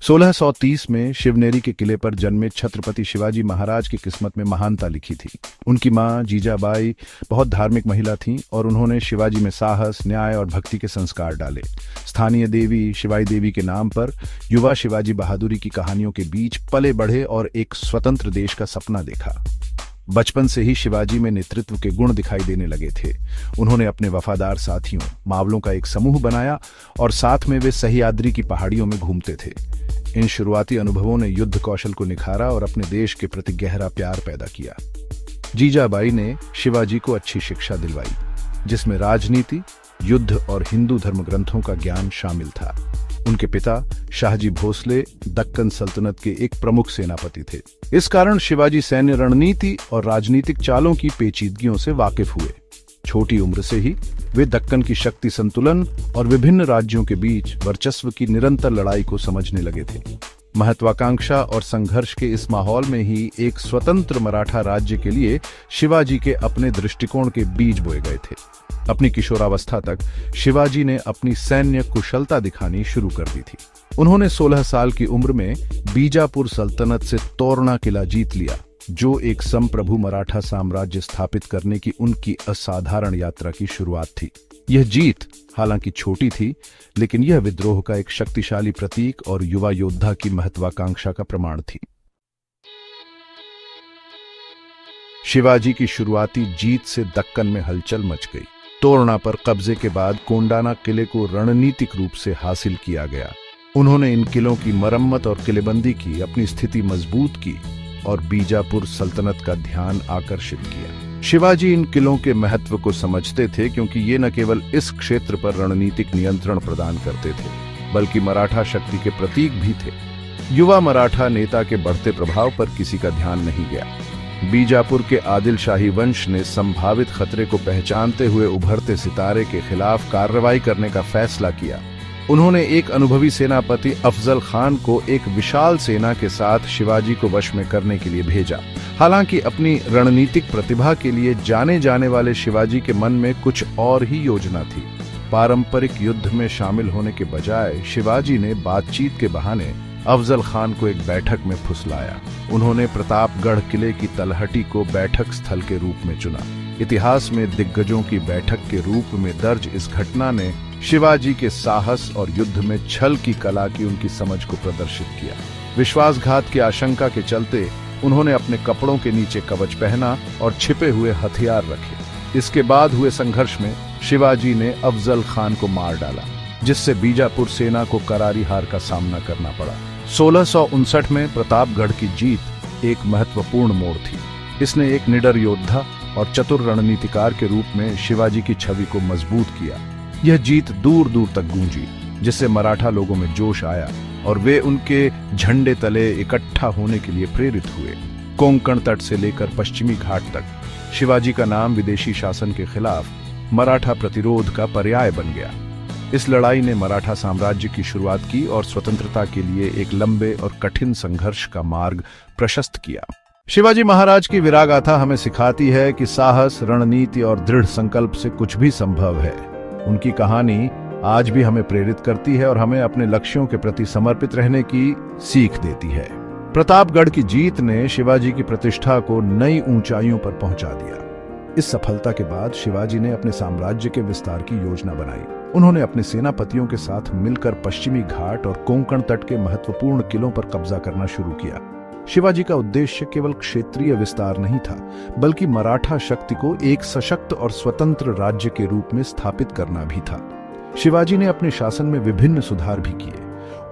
1630 में शिवनेरी के किले पर जन्मे छत्रपति शिवाजी महाराज की किस्मत में महानता लिखी थी। उनकी मां जीजाबाई बहुत धार्मिक महिला थीं और उन्होंने शिवाजी में साहस, न्याय और भक्ति के संस्कार डाले। स्थानीय देवी शिवाई देवी के नाम पर युवा शिवाजी बहादुरी की कहानियों के बीच पले बढ़े और एक स्वतंत्र देश का सपना देखा। बचपन से ही शिवाजी में नेतृत्व के गुण दिखाई देने लगे थे। उन्होंने अपने वफादार साथियों मावलों का एक समूह बनाया और साथ में वे सह्याद्री की पहाड़ियों में घूमते थे। इन शुरुआती अनुभवों ने युद्ध कौशल को निखारा और अपने देश के प्रति गहरा प्यार पैदा किया। जीजाबाई ने शिवाजी को अच्छी शिक्षा दिलवाई, जिसमें राजनीति, युद्ध और हिंदू धर्म ग्रंथों का ज्ञान शामिल था। उनके पिता शाहजी भोसले दक्कन सल्तनत के एक प्रमुख सेनापति थे। इस कारण शिवाजी सैन्य रणनीति और राजनीतिक चालों की पेचीदगियों से वाकिफ हुए। छोटी उम्र से ही वे दक्कन की शक्ति संतुलन और विभिन्न राज्यों के बीच वर्चस्व की निरंतर लड़ाई को समझने लगे थे। महत्वाकांक्षा और संघर्ष के इस माहौल में ही एक स्वतंत्र मराठा राज्य के लिए शिवाजी के अपने दृष्टिकोण के बीज बोए गए थे। अपनी किशोरावस्था तक शिवाजी ने अपनी सैन्य कुशलता दिखानी शुरू कर दी थी। उन्होंने 16 साल की उम्र में बीजापुर सल्तनत से तोरना किला जीत लिया, जो एक संप्रभु मराठा साम्राज्य स्थापित करने की उनकी असाधारण यात्रा की शुरुआत थी। यह जीत हालांकि छोटी थी, लेकिन यह विद्रोह का एक शक्तिशाली प्रतीक और युवा योद्धा की महत्वाकांक्षा का प्रमाण थी। शिवाजी की शुरुआती जीत से दक्कन में हलचल मच गई। तोरना पर कब्जे के बाद कोंडाना किले को रणनीतिक रूप से हासिल किया गया। उन्होंने इन किलों की मरम्मत और किलेबंदी की, अपनी स्थिति मजबूत की और बीजापुर सल्तनत का ध्यान आकर्षित किया। शिवाजी इन किलों के महत्व को समझते थे, क्योंकि ये न केवल इस क्षेत्र पर रणनीतिक नियंत्रण प्रदान करते थे, बल्कि मराठा शक्ति के प्रतीक भी थे। युवा मराठा नेता के बढ़ते प्रभाव पर किसी का ध्यान नहीं गया। बीजापुर के आदिल शाही वंश ने संभावित खतरे को पहचानते हुए उभरते सितारे के खिलाफ कार्रवाई करने का फैसला किया। उन्होंने एक अनुभवी सेनापति अफजल खान को एक विशाल सेना के साथ शिवाजी को वश में करने के लिए भेजा। हालांकि अपनी रणनीतिक प्रतिभा के लिए जाने जाने वाले शिवाजी के मन में कुछ और ही योजना थी। पारंपरिक युद्ध में शामिल होने के बजाय शिवाजी ने बातचीत के बहाने अफजल खान को एक बैठक में फुसलाया। उन्होंने प्रतापगढ़ किले की तलहटी को बैठक स्थल के रूप में चुना। इतिहास में दिग्गजों की बैठक के रूप में दर्ज इस घटना ने शिवाजी के साहस और युद्ध में छल की कला की उनकी समझ को प्रदर्शित किया। विश्वासघात की आशंका के चलते उन्होंने अपने कपड़ों के नीचे कवच पहना और छिपे हुए हथियार रखे। इसके बाद हुए संघर्ष में शिवाजी ने अफजल खान को मार डाला, जिससे बीजापुर सेना को करारी हार का सामना करना पड़ा। 1659 में प्रतापगढ़ की जीत एक महत्वपूर्ण मोड़ थी। इसने एक निडर योद्धा और चतुर रणनीतिकार के रूप में शिवाजी की छवि को मजबूत किया। यह जीत दूर दूर तक गूंजी, जिससे मराठा लोगों में जोश आया और वे उनके झंडे तले इकट्ठा होने के लिए प्रेरित हुए। कोंकण तट से लेकर पश्चिमी घाट तक शिवाजी का नाम विदेशी शासन के खिलाफ मराठा प्रतिरोध का पर्याय बन गया। इस लड़ाई ने मराठा साम्राज्य की शुरुआत की और स्वतंत्रता के लिए एक लंबे और कठिन संघर्ष का मार्ग प्रशस्त किया। शिवाजी महाराज की वीरगाथा हमें सिखाती है कि साहस, रणनीति और दृढ़ संकल्प से कुछ भी संभव है। उनकी कहानी आज भी हमें प्रेरित करती है और हमें अपने लक्ष्यों के प्रति समर्पित रहने की सीख देती है। प्रतापगढ़ की जीत ने शिवाजी की प्रतिष्ठा को नई ऊंचाइयों पर पहुंचा दिया। इस सफलता के बाद शिवाजी ने अपने साम्राज्य के विस्तार की योजना बनाई। उन्होंने अपने सेनापतियों के साथ मिलकर पश्चिमी घाट और कोंकण तट के महत्वपूर्ण किलों पर कब्जा करना शुरू किया। शिवाजी का उद्देश्य केवल क्षेत्रीय विस्तार नहीं था, बल्कि मराठा शक्ति को एक सशक्त और स्वतंत्र राज्य के रूप में स्थापित करना भी था। शिवाजी ने अपने शासन में विभिन्न सुधार भी किए।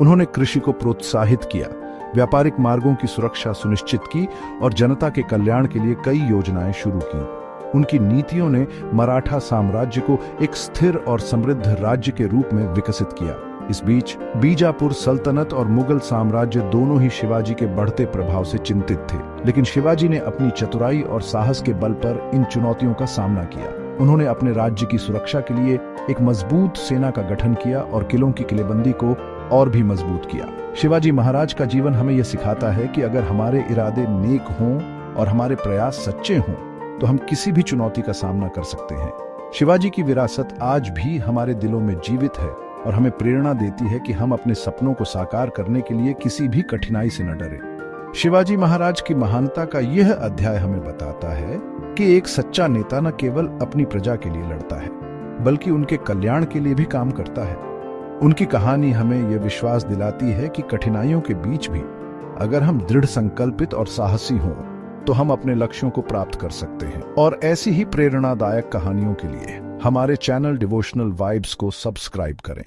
उन्होंने कृषि को प्रोत्साहित किया, व्यापारिक मार्गों की सुरक्षा सुनिश्चित की और जनता के कल्याण के लिए कई योजनाएं शुरू की। उनकी नीतियों ने मराठा साम्राज्य को एक स्थिर और समृद्ध राज्य के रूप में विकसित किया। इस बीच बीजापुर सल्तनत और मुगल साम्राज्य दोनों ही शिवाजी के बढ़ते प्रभाव से चिंतित थे, लेकिन शिवाजी ने अपनी चतुराई और साहस के बल पर इन चुनौतियों का सामना किया। उन्होंने अपने राज्य की सुरक्षा के लिए एक मजबूत सेना का गठन किया और किलों की किलेबंदी को और भी मजबूत किया। शिवाजी महाराज का जीवन हमें यह सिखाता है कि अगर हमारे इरादे नेक हों और हमारे प्रयास सच्चे हों, तो हम किसी भी चुनौती का सामना कर सकते हैं। शिवाजी की विरासत आज भी हमारे दिलों में जीवित है और हमें प्रेरणा देती है कि हम अपने सपनों को साकार करने के लिए किसी भी कठिनाई से न डरें। शिवाजी महाराज की महानता का यह अध्याय हमें बताता है कि एक सच्चा नेता न केवल अपनी प्रजा के लिए लड़ता है, बल्कि उनके कल्याण के लिए भी काम करता है। उनकी कहानी हमें यह विश्वास दिलाती है कि कठिनाइयों के बीच भी अगर हम दृढ़ संकल्पित और साहसी हों तो हम अपने लक्ष्यों को प्राप्त कर सकते हैं। और ऐसी ही प्रेरणादायक कहानियों के लिए हमारे चैनल डिवोशनल वाइब्स को सब्सक्राइब करें।